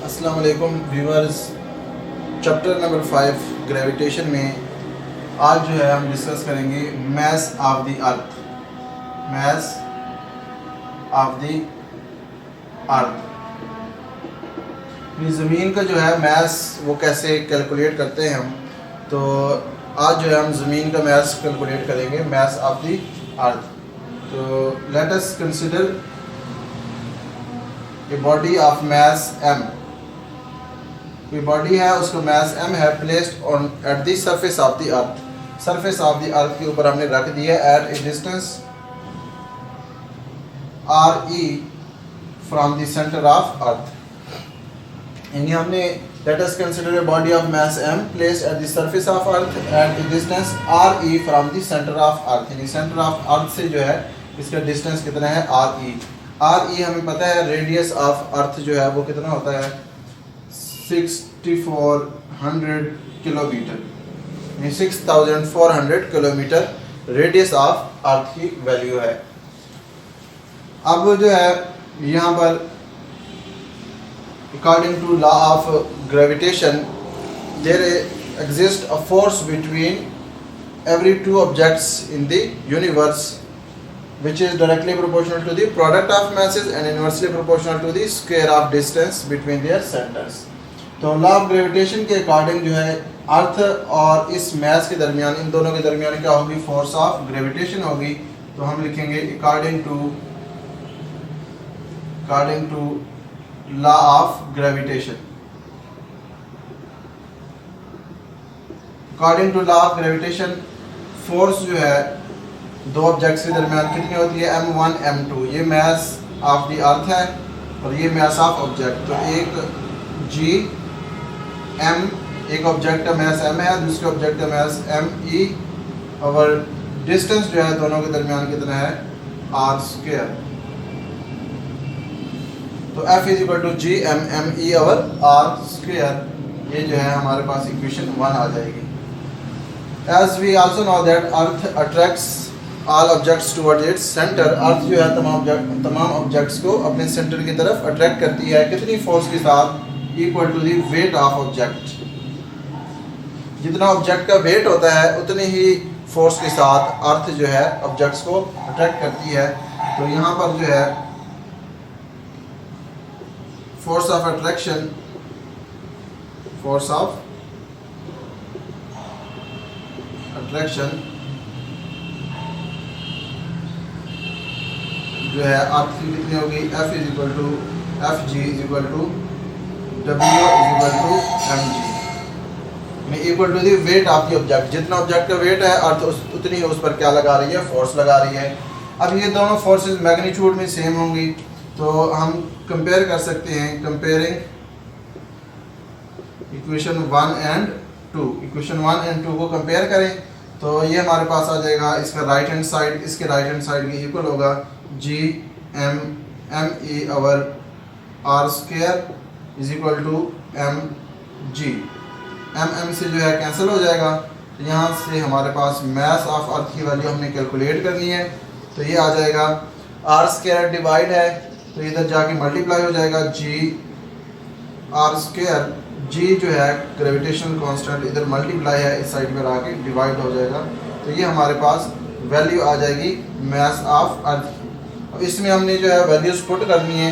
अस्सलाम वालेकुम viewers. Chapter number 5 gravitation में आज जो है हम डिस्कस करेंगे mass of the earth. Mass of the अर्थ ज़मीन का जो है मास वो कैसे कैलकुलेट करते हैं हम, तो आज जो है हम ज़मीन का मास कैलकुलेट करेंगे, मास ऑफ द अर्थ। तो let us consider a body of mass m। कोई बॉडी है, उसका मास m है, placed on at the surface of the earth. Surface of the earth के ऊपर हमने रख दिया at a distance re from the centre of earth. यानी हमने let us consider a body of mass m placed at the surface of earth at a distance re from the centre of earth. यानी centre of Earth से जो है इसका distance कितना है, re हमें पता है। रेडियस ऑफ अर्थ जो है वो कितना होता है, 6400 kilometre, 6400 kilometre radius of Earth की वैल्यू है। अब जो है यहाँ पर according to law of gravitation there exist a force between every two objects in the universe which is directly proportional to the product of masses and inversely proportional to the square of distance between their centers। तो law of gravitation के according जो है अर्थ और इस मास के दरमियान, इन दोनों के दरमियान क्या होगी, फोर्स ऑफ ग्रेविटेशन होगी। तो हम लिखेंगे according to law of gravitation. According to law of gravitation force जो है दो ऑब्जेक्ट्स के दरमियान कितनी होती है, m1 m2। ये मास ऑफ द अर्थ है और ये मास ऑफ ऑब्जेक्ट। तो एक g m, एक ऑब्जेक्ट का मास m है, दूसरे ऑब्जेक्ट का मास m e, और डिस्टेंस जो है दोनों के दरमियान कितना है, r²। तो F is equal to G m m e और r²। ये जो है हमारे पास इक्वेशन 1 आ जाएगी। As we also know that Earth attracts all objects towards its center। अर्थ जो है तमाम ऑब्जेक्ट्स को अपने सेंटर की तरफ अट्रैक्ट करती है। कितनी फोर्स के साथ, equal to the weight of object. जितना ऑब्जेक्ट का वेट होता है उतनी ही फोर्स के साथ अर्थ जो है ऑब्जेक्ट्स को अट्रैक्ट करती है। तो यहाँ पर जो है फोर्स ऑफ अट्रैक्शन, जो है अर्थ की कितनी होगी, F is equal to F G is equal to W is equal to M G, equal to the weight of the object. जितना ऑब्जेक्ट का वेट है अर्थ उतनी उस पर क्या लगा रही है, फोर्स लगा रही है। अब ये दोनों फोर्सेस मैग्नीट्यूड में सेम होंगी, तो हम कंपेयर कर सकते हैं। Comparing equation 1 and 2, equation 1 and 2 को कंपेयर करें तो ये हमारे पास आ जाएगा, इसका राइट हैंड साइड इसके राइट हैंड साइड के इक्वल होगा, जी एम एम ई और r² is equal to M G. M से जो है कैंसिल हो जाएगा। तो यहाँ से हमारे पास मास ऑफ अर्थ की वैल्यू हमने कैलकुलेट करनी है। तो ये आ जाएगा, r² डिवाइड है तो इधर जाके मल्टीप्लाई हो जाएगा, जी r²। जी जो है ग्रेविटेशनल कांस्टेंट, इधर मल्टीप्लाई है, इस साइड पर आके डिवाइड हो जाएगा। तो ये हमारे पास वैल्यू आ जाएगी मास ऑफ अर्थ। अब इसमें हमने जो है वैल्यूज पुट करनी है।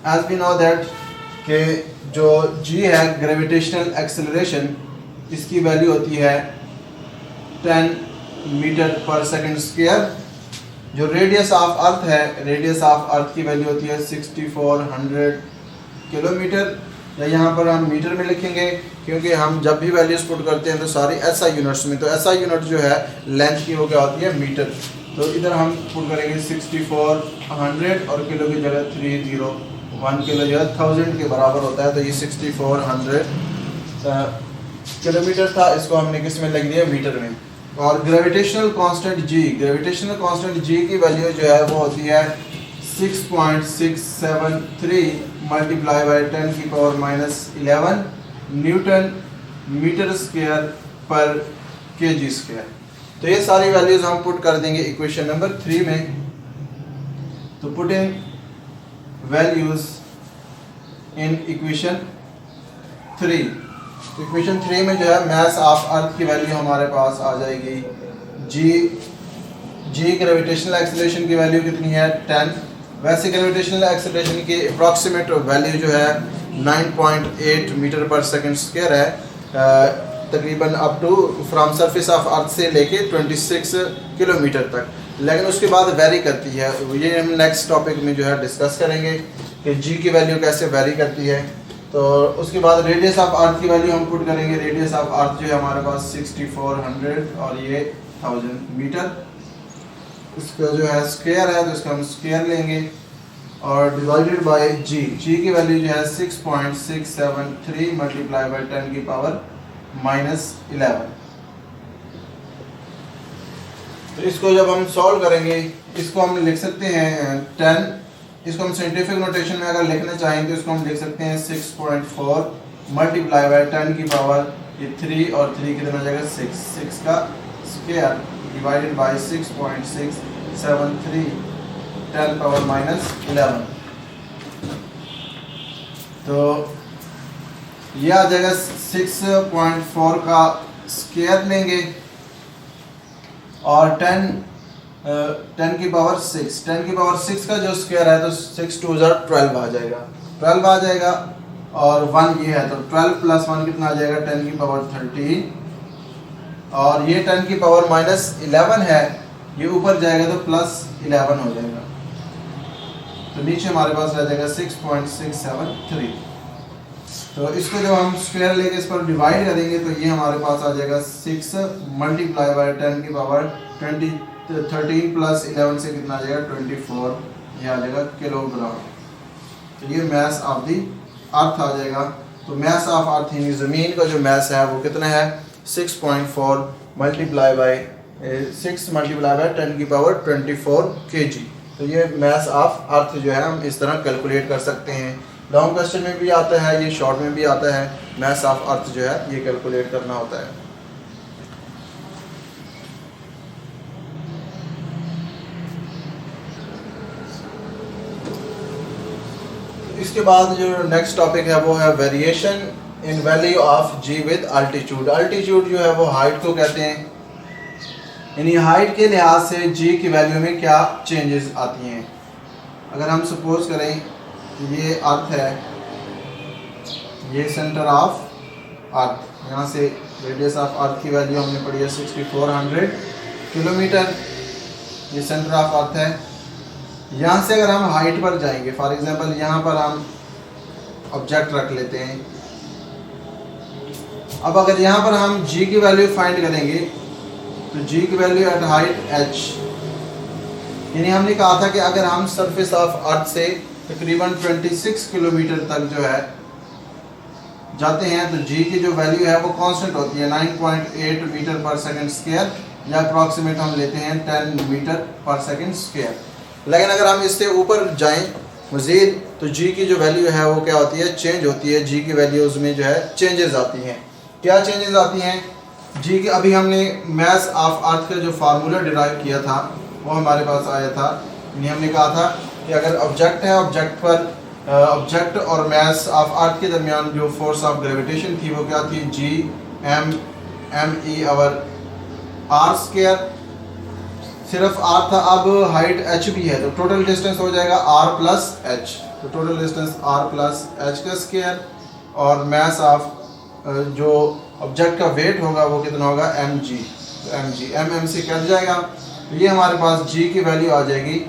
एज वी नो दैट कि जो जी है ग्रेविटेशनल एक्सेलरेशन, इसकी वैल्यू होती है 10 मीटर पर सेकंड स्क्वायर। जो रेडियस ऑफ अर्थ है, रेडियस ऑफ अर्थ की वैल्यू होती है 6400 किलोमीटर। या यहाँ पर हम मीटर में लिखेंगे क्योंकि हम जब भी वैल्यूज पुट करते हैं तो सारी SI यूनिट्स में। तो SI यूनिट जो है लेंथ की वो क्या होती है, मीटर। तो इधर हम पुट करेंगे 6400 और किलो की जगह 301 किलो जो है 1000 के बराबर होता है। तो ये 6400 किलोमीटर था, इसको हमने किस में लिख दिया, मीटर में। और ग्रेविटेशनल कांस्टेंट जी, ग्रेविटेशनल कांस्टेंट जी की वैल्यू जो है वो होती है 6.673 मल्टीप्लाई बाई 10 की पावर -11 न्यूटन मीटर स्क्वायर पर kg स्क्वायर। तो ये सारी वैल्यूज हम पुट कर देंगे इक्वेशन नंबर 3 में। तो putting values in equation 3। Equation 3 में जो है मास ऑफ अर्थ की वैल्यू हमारे पास आ जाएगी जी ग्रेविटेशनल एक्सीलरेशन की वैल्यू कितनी है 10। वैसे ग्रेविटेशनल एक्सीलरेशन की अप्रॉक्सीमेट वैल्यू जो है 9.8 मीटर पर सेकंड स्क्वायर है, तकरीबन up to from surface of Earth से लेके 26 किलोमीटर तक, लेकिन उसके बाद वेरी करती है। ये हम नेक्स्ट टॉपिक में जो है डिस्कस करेंगे कि जी की वैल्यू कैसे वेरी करती है। तो उसके बाद रेडियस ऑफ अर्थ की वैल्यू हम पुट करेंगे। रेडियस ऑफ अर्थ जो है हमारे पास 6400 और ये 1000 मीटर। इसका जो है स्क्वायर है तो इसका हम स्क्वायर लेंगे और डिवाइडेड बाय जी की वैल्यू जो है 6.673 मल्टीप्लाई बाय 10 की पावर -11। तो इसको जब हम सॉल्व करेंगे इसको हम लिख सकते हैं 10, इसको हम साइंटिफिक नोटेशन में अगर लिखना चाहें तो इसको हम लिख सकते हैं 6.4 मल्टीप्लाई बाय 10 की पावर ये 3 और 3 कितना हो जाएगा 6 का स्क्वायर डिवाइडेड बाय 6.673 10 पावर -11। तो ये आ जाएगा 6.4 का स्क्वायर लेंगे और 10 की पावर 6, 10 की पावर 6 का जो स्क्वायर है तो 6 2 12 आ जाएगा, 12 आ जाएगा और 1 ये है तो 12 प्लस 1 कितना आ जाएगा 10 की पावर 13 और ये 10 की पावर -11 है, ये ऊपर जाएगा तो +11 हो जाएगा। तो नीचे हमारे पास रह जाएगा 6.673। तो इसको जब हम स्क्वायर लेके इस पर डिवाइड करेंगे तो ये हमारे पास आ जाएगा 6 मल्टीप्लाई बाय 10 की पावर 13 प्लस 11 से कितना आ जाएगा 24, ये आ जाएगा किलोग्राम। तो ये मास ऑफ दी अर्थ आ जाएगा। तो मास ऑफ अर्थ यानी ज़मीन का जो मास है वो कितना है 6.4 मल्टीप्लाई बाय 10 की पावर 24 kg। तो ये मास ऑफ अर्थ जो है हम इस तरह कैलकुलेट कर सकते हैं। लॉन्ग क्वेश्चन में भी आता है, ये शॉर्ट में भी आता है। मास ऑफ अर्थ जो है ये कैलकुलेट करना होता है। इसके बाद जो नेक्स्ट टॉपिक है वो है variation in value of G with altitude. Altitude जो है वो हाइट को कहते हैं, यानी हाइट के लिहाज से जी की वैल्यू में क्या चेंजेस आती हैं। अगर हम सपोज करें कि ये अर्थ है, ये सेंटर ऑफ अर्थ, यहाँ से रेडियस ऑफ अर्थ की वैल्यू हमने पढ़ी है 6400 किलोमीटर, ये सेंटर ऑफ अर्थ है। यहाँ से अगर हम हाइट पर जाएंगे, फॉर एग्जांपल यहाँ पर हम ऑब्जेक्ट रख लेते हैं। अब अगर यहाँ पर हम जी की वैल्यू फाइंड करेंगे तो जी की वैल्यू एट हाइट h, यानी हमने कहा था कि अगर हम सरफेस ऑफ अर्थ से तकरीबन 26 किलोमीटर तक जो है जाते हैं तो जी की जो वैल्यू है वो कांस्टेंट होती है 9.8 मीटर पर सेकंड स्क्वायर, या अप्रॉक्सीमेट हम लेते हैं 10 मीटर पर सेकंड स्क्वायर। लेकिन अगर हम इससे ऊपर जाएं मज़ीद तो जी की जो वैल्यू है वो क्या होती है, चेंज होती है। जी की वैल्यूज़ में जो है चेंजेस आती हैं। क्या चेंजेस आती हैं जी की? अभी हमने मास ऑफ अर्थ का जो फार्मूला डिराइव किया था वो हमारे पास आया था। यानी हमने कहा था कि अगर ऑब्जेक्ट है, ऑब्जेक्ट पर ऑब्जेक्ट और मास ऑफ अर्थ के दरमियान जो फोर्स ऑफ ग्रेविटेशन थी वो क्या थी, G M E over R square. सिर्फ आर था, अब हाइट एच भी है तो टोटल डिस्टेंस हो जाएगा आर प्लस एच। तो total distance R plus H का स्क्वायर और मास ऑफ जो ऑब्जेक्ट का वेट होगा वो कितना होगा एम जी। तो एम से कट जाएगा तो ये हमारे पास जी की वैल्यू आ जाएगी।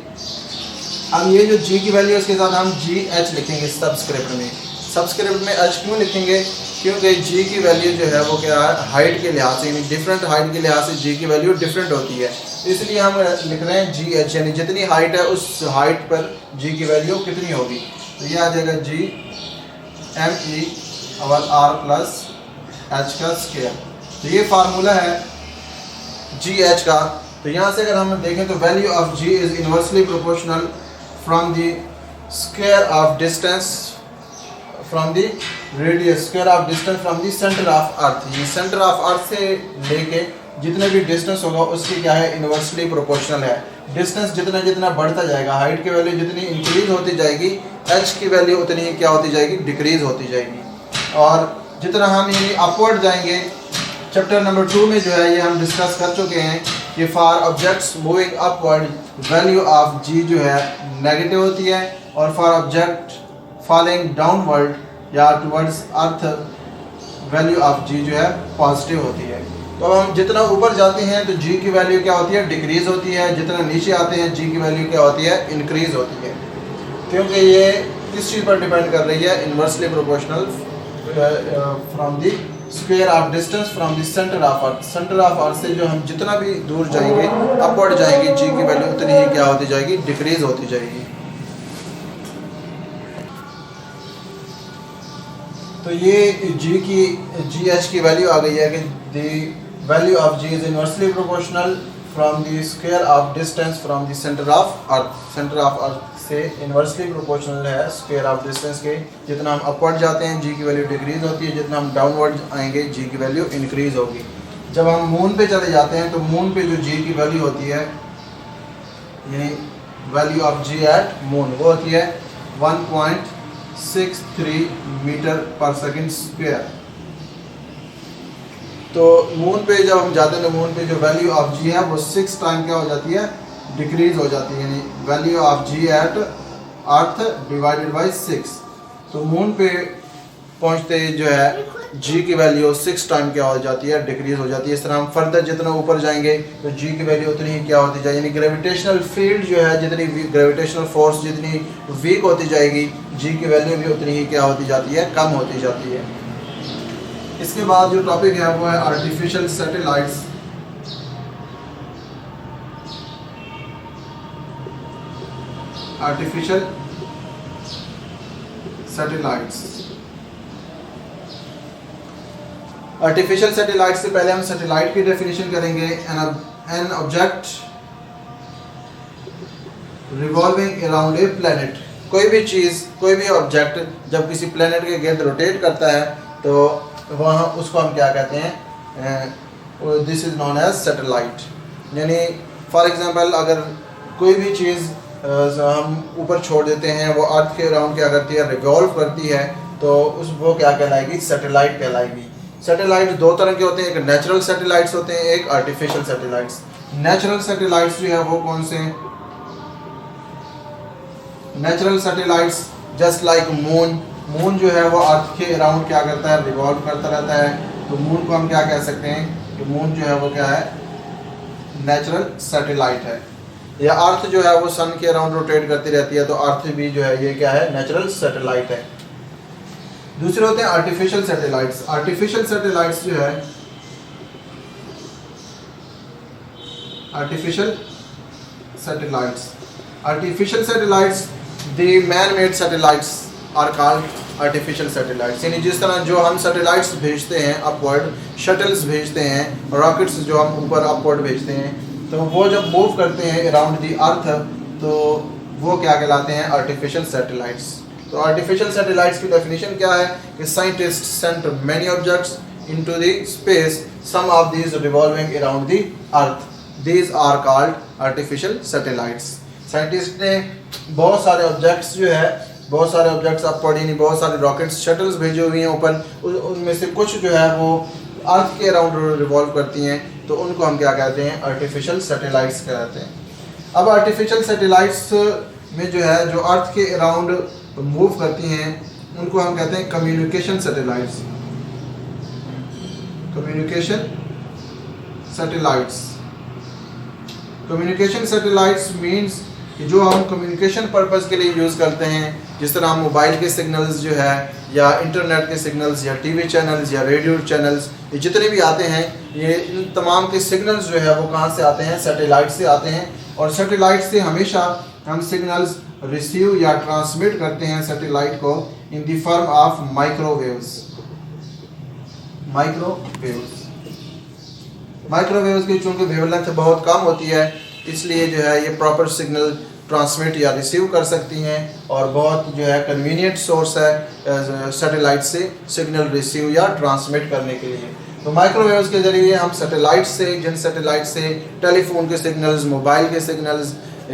अब ये जो जी की वैल्यू इसके साथ हम जी एच लिखेंगे सबस्क्रिप्ट में। सबस्क्रिप्ट में एच क्यों लिखेंगे? क्योंकि जी की वैल्यू जो है वो क्या है, हाइट के लिहाज से, यानी डिफरेंट हाइट के लिहाज से जी की वैल्यू डिफरेंट होती है। इसलिए हम लिख रहे हैं जी एच, यानी जितनी हाइट है उस हाइट पर जी की वैल्यू कितनी होगी। तो ये आ जाएगा जी एम ई और आर प्लस एच का स्क्वायर। तो ये फार्मूला है जी एच का। तो यहाँ से अगर हम देखें तो value of G is inversely proportional from the square of distance from the radius, square of distance from the centre of Earth. ये सेंटर ऑफ अर्थ से लेके जितने भी डिस्टेंस होगा उसकी क्या है, इन्वर्सली प्रोपोर्शनल है। डिस्टेंस जितना जितना बढ़ता जाएगा, हाइट की वैल्यू जितनी इंक्रीज होती जाएगी, एच की वैल्यू उतनी ही क्या होती जाएगी, डिक्रीज होती जाएगी। और जितना हम यानी अपवर्ड जाएंगे, चैप्टर नंबर 2 में जो है ये हम डिस्कस कर चुके हैं कि for objects moving upward value of g जो है नेगेटिव होती है, और फॉर ऑब्जेक्ट फॉलिंग डाउनवर्ड या towards earth value of g जो है पॉजिटिव होती है। तो हम जितना ऊपर जाते हैं तो जी की वैल्यू क्या होती है, डिक्रीज होती है, जितना नीचे आते हैं जी की वैल्यू क्या होती है, इंक्रीज होती है, क्योंकि ये किस चीज़ पर डिपेंड कर रही है, inversely proportional from the square of distance from the centre of Earth. Centre of Earth से जो हम जितना भी दूर जाएंगे, अपवर्ड जाएंगे, जी की वैल्यू उतनी ही क्या होती जाएगी, डिक्रीज होती जाएगी। तो ये जी एच की वैल्यू आ गई है कि the value of G is inversely proportional from the square of distance from the centre of Earth. Centre of Earth से इनवर्सली प्रोपोर्शनल है स्क्वायर ऑफ डिस्टेंस के। जितना हम अपवर्ड जाते हैं जी की वैल्यू डिक्रीज होती है, जितना हम डाउनवर्ड आएंगे जी की वैल्यू इंक्रीज होगी। जब हम मून पे चले जाते हैं तो मून पे जो जी की वैल्यू होती है, यानी value of G at Moon, वो होती है 1.63 मीटर पर सेकंड स्क्वायर। तो मून पे जब हम जाते हैं तो मून पे जो वैल्यू ऑफ जी है वो 6 टाइम क्या हो जाती है, डिक्रीज हो जाती है, यानी value of G at Earth divided by 6। तो मून पे पहुंचते जो है जी की वैल्यू 6 टाइम क्या हो जाती है, डिक्रीज हो जाती है। इस तरह हम फर्दर जितना ऊपर जाएंगे तो जी की वैल्यू उतनी ही क्या होती जाएगी, यानी ग्रेविटेशनल फील्ड जो है, जितनी ग्रेविटेशनल फोर्स जितनी वीक होती जाएगी, जी की वैल्यू भी उतनी ही क्या होती जाती है, कम होती जाती है। इसके बाद जो टॉपिक है वो है artificial satellites. Artificial satellites. Artificial satellite से पहले हम सैटेलाइट की डेफिनेशन करेंगे। An object revolving around a planet. कोई भी चीज़, कोई भी ऑब्जेक्ट जब किसी प्लेनेट के गिर्द रोटेट करता है तो वहाँ उसको हम क्या कहते हैं, this is non as satellite. यानी फॉर एग्जांपल अगर कोई भी चीज़ हम ऊपर छोड़ देते हैं, वो अर्थ के अराउंड क्या करती है, रिवॉल्व करती है, तो वो क्या कहलाएगी, सैटेलाइट कहलाएगी। सैटेलाइट दो तरह के होते हैं, एक नेचुरल सैटेलाइट्स होते हैं, एक आर्टिफिशियल सैटेलाइट्स। नेचुरल सैटेलाइट्स जो है वो कौन से, natural satellites just like moon. Moon जो है वो अर्थ के अराउंड क्या करता है, रिवॉल्व करता रहता है। तो मून को हम क्या कह सकते हैं कि मून जो है वो क्या है, नेचुरल सैटेलाइट है। या अर्थ जो है वो सन के अराउंड रोटेट करती रहती है, तो अर्थ भी जो है ये क्या है, नेचुरल सैटेलाइट है। दूसरे होते हैं आर्टिफिशियल सैटेलाइट्स। आर्टिफिशियल सैटेलाइट्स जो है, artificial satellites, artificial satellites the man made satellites are called artificial satellites. यानी जिस तरह जो हम सैटेलाइट्स भेजते हैं अपवर्ड, शटल्स भेजते हैं, रॉकेट्स जो हम ऊपर अपवर्ड भेजते हैं, तो वो जब मूव करते हैं अराउंड द अर्थ तो वो क्या कहलाते हैं, आर्टिफिशियल सैटेलाइट्स। तो आर्टिफिशियल सैटेलाइट्स की डेफिनेशन क्या है कि scientist sent many objects into the space, some of these revolving around the earth, these are called artificial satellites. Scientist ने बहुत सारे ऑब्जेक्ट्स जो है, बहुत सारे ऑब्जेक्ट्स अपवर्ड यानी बहुत सारे रॉकेट्स, शटल्स भेजे हुए हैं ऊपर, उनमें से कुछ जो है वो अर्थ के अराउंड रिवॉल्व करती हैं, तो उनको हम क्या कहते हैं, आर्टिफिशियल सैटेलाइट्स कहते हैं। अब आर्टिफिशियल सैटेलाइट्स में जो है, जो अर्थ के अराउंड मूव करती हैं, उनको हम कहते हैं communication satellites. Communication satellites. Communication satellites means कि जो हम कम्युनिकेशन पर्पस के लिए यूज़ करते हैं, जिस तरह हम मोबाइल के सिग्नल्स जो है, या इंटरनेट के सिग्नल्स, या टीवी चैनल्स, या रेडियो चैनल्स, ये जितने भी आते हैं, ये इन तमाम के सिग्नल्स जो है वो कहाँ से आते हैं, सैटेलाइट से आते हैं। और सैटेलाइट से हमेशा हम सिग्नल्स रिसीव या ट्रांसमिट करते हैं सैटेलाइट को in the form of microwaves. Microwaves की चूँकि वेवलेंथ बहुत कम होती है, इसलिए जो है ये प्रॉपर सिग्नल ट्रांसमिट या रिसीव कर सकती हैं, और बहुत जो है कन्वीनियंट सोर्स है सैटेलाइट से सिग्नल रिसीव या ट्रांसमिट करने के लिए। तो माइक्रोवेव्स के ज़रिए हम सैटेलाइट से, जिन सैटेलाइट से टेलीफोन के सिग्नल्स, मोबाइल के सिग्नल्स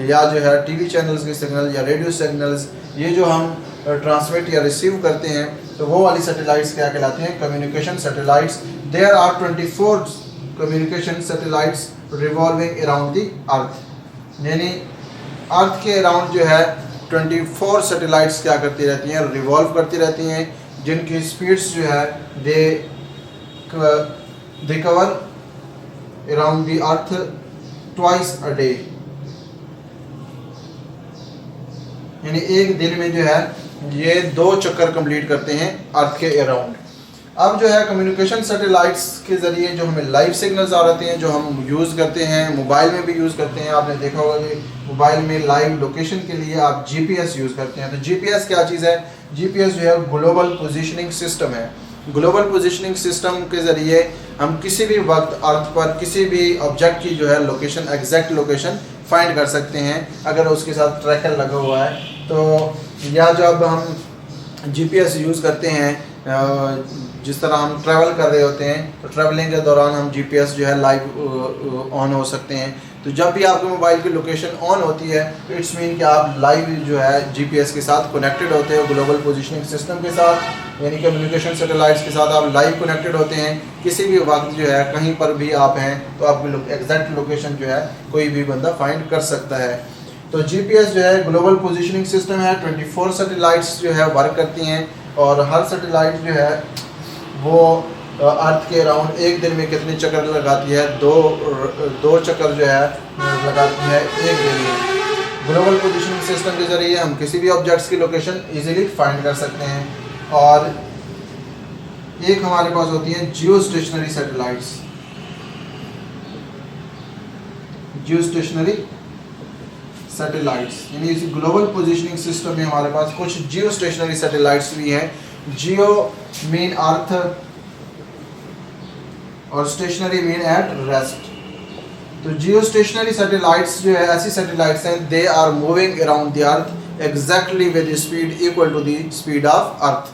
या जो है टीवी चैनल्स के सिग्नल या रेडियो सिग्नल्स, ये जो हम ट्रांसमिट या रिसीव करते हैं, तो वो वाली सैटेलाइट्स क्या कहलाती हैं? Communication satellites. There are 24 communication satellites revolving around the earth, यानी अर्थ के अराउंड जो है 24 सैटेलाइट्स क्या करती रहती हैं? रिवॉल्व करती रहती हैं, जिनकी स्पीड्स जो है they cover around the earth twice a day, यानी एक दिन में जो है ये 2 चक्कर कंप्लीट करते हैं अर्थ के अराउंड। अब जो है कम्युनिकेशन सैटेलाइट्स के ज़रिए जो हमें लाइव सिग्नल्स आ रहे हैं, जो हम यूज़ करते हैं, मोबाइल में भी यूज़ करते हैं। आपने देखा होगा कि मोबाइल में लाइव लोकेशन के लिए आप जीपीएस यूज़ करते हैं। तो जीपीएस क्या चीज़ है? जीपीएस जो है ग्लोबल पोजीशनिंग सिस्टम है। ग्लोबल पोजीशनिंग सिस्टम के ज़रिए हम किसी भी वक्त अर्थ पर किसी भी ऑब्जेक्ट की जो है लोकेशन, एग्जैक्ट लोकेशन फाइंड कर सकते हैं अगर उसके साथ ट्रैकर लगा हुआ है। तो या जब हम जीपीएस यूज़ करते हैं, जिस तरह हम ट्रैवल कर रहे होते हैं, तो ट्रैवलिंग के दौरान हम जीपीएस जो है लाइव ऑन हो सकते हैं। तो जब भी आपके मोबाइल की लोकेशन ऑन होती है तो इट्स मीन कि आप लाइव जो है जीपीएस के साथ कनेक्टेड होते हो, ग्लोबल पोजीशनिंग सिस्टम के साथ, यानी कम्युनिकेशन सैटेलाइट्स के साथ आप लाइव कनेक्टेड होते हैं। किसी भी वक्त जो है कहीं पर भी आप हैं तो आपकी एग्जैक्ट लोकेशन जो है कोई भी बंदा फाइंड कर सकता है। तो जीपीएस जो है ग्लोबल पोजीशनिंग सिस्टम है। 24 सैटेलाइट्स जो है वर्क करती हैं और हर सैटेलाइट जो है वो अर्थ के अराउंड एक दिन में कितने चक्कर लगाती है? दो चक्कर जो है लगाती है एक दिन में। ग्लोबल पोजीशनिंग सिस्टम के ज़रिए हम किसी भी ऑब्जेक्ट्स की लोकेशन इजीली फाइंड कर सकते हैं। और एक हमारे पास होती है जियो स्टेशनरी सैटेलाइट्स। जियो स्टेशनरी सैटेलाइट्स यानी इसी ग्लोबल पोजीशनिंग सिस्टम में हमारे पास कुछ जियो स्टेशनरी सैटेलाइट्स भी हैं। जियो मीन अर्थ और स्टेशनरी मीन एट रेस्ट। तो जियो स्टेशनरी सैटेलाइट्स जो है ऐसी सैटेलाइट्स हैं, they are moving around the earth exactly with speed equal to the speed of earth.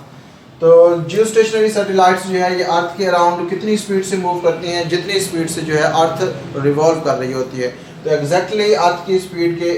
तो जियो स्टेशनरी सैटेलाइट्स जो है ये अर्थ के अराउंड कितनी स्पीड से मूव करती हैं? जितनी स्पीड से जो है अर्थ रिवॉल्व कर रही होती है। तो एग्जैक्टली अर्थ की स्पीड के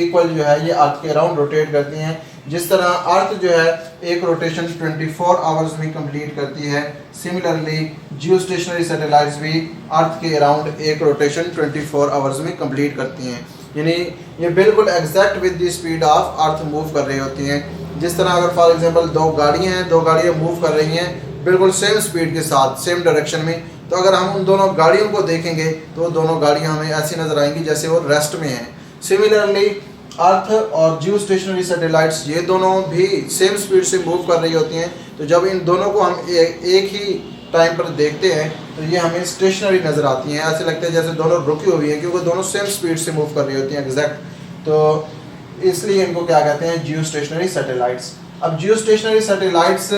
इक्वल जो है ये अर्थ के अराउंड रोटेट करती हैं। जिस तरह अर्थ जो है एक रोटेशन 24 आवर्स में कंप्लीट करती है, सिमिलरली जियो स्टेशनरी सैटेलाइट्स भी अर्थ के अराउंड एक रोटेशन 24 आवर्स में कंप्लीट करती हैं। यानी ये बिल्कुल exact with the speed of earth move कर रही होती हैं। जिस तरह अगर फॉर एग्जांपल 2 गाड़ियाँ हैं, 2 गाड़ियाँ मूव कर रही हैं बिल्कुल सेम स्पीड के साथ, सेम डायरेक्शन में, तो अगर हम उन दोनों गाड़ियों को देखेंगे तो दोनों गाड़ियाँ हमें ऐसी नज़र आएंगी जैसे वो रेस्ट में हैं। सिमिलरली अर्थ और जियो स्टेशनरी सैटेलाइट्स ये दोनों भी सेम स्पीड से मूव कर रही होती हैं। तो जब इन दोनों को हम एक ही टाइम पर देखते हैं तो ये हमें स्टेशनरी नज़र आती हैं। ऐसे लगता है जैसे दोनों रुकी हुई हैं, क्योंकि दोनों सेम स्पीड से मूव कर रही होती हैं एग्जैक्ट। तो इसलिए इनको क्या कहते हैं? जियो स्टेशनरी सैटेलाइट्स। अब जियो स्टेशनरी सैटेलाइट्स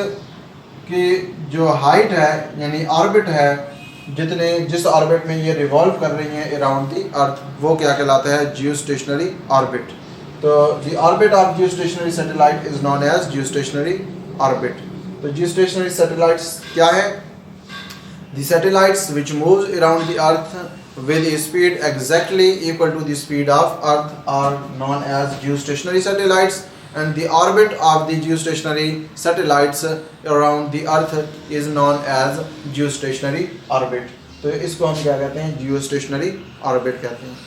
की जो हाइट है यानी ऑर्बिट है, जिस ऑर्बिट में ये रिवॉल्व कर रही हैं अराउंड दी अर्थ, वो क्या कहलाता है? Geostationary orbit. तो the orbit of geostationary satellite is known as geostationary orbit. तो जियो स्टेशनरी सैटेलाइट्स क्या है? The satellites which moves around the earth with a speed exactly equal to the speed of earth are known as geostationary satellites, and the orbit of the geostationary satellites around the earth is known as geostationary orbit। तो इसको हम क्या कहते हैं? geostationary orbit कहते हैं।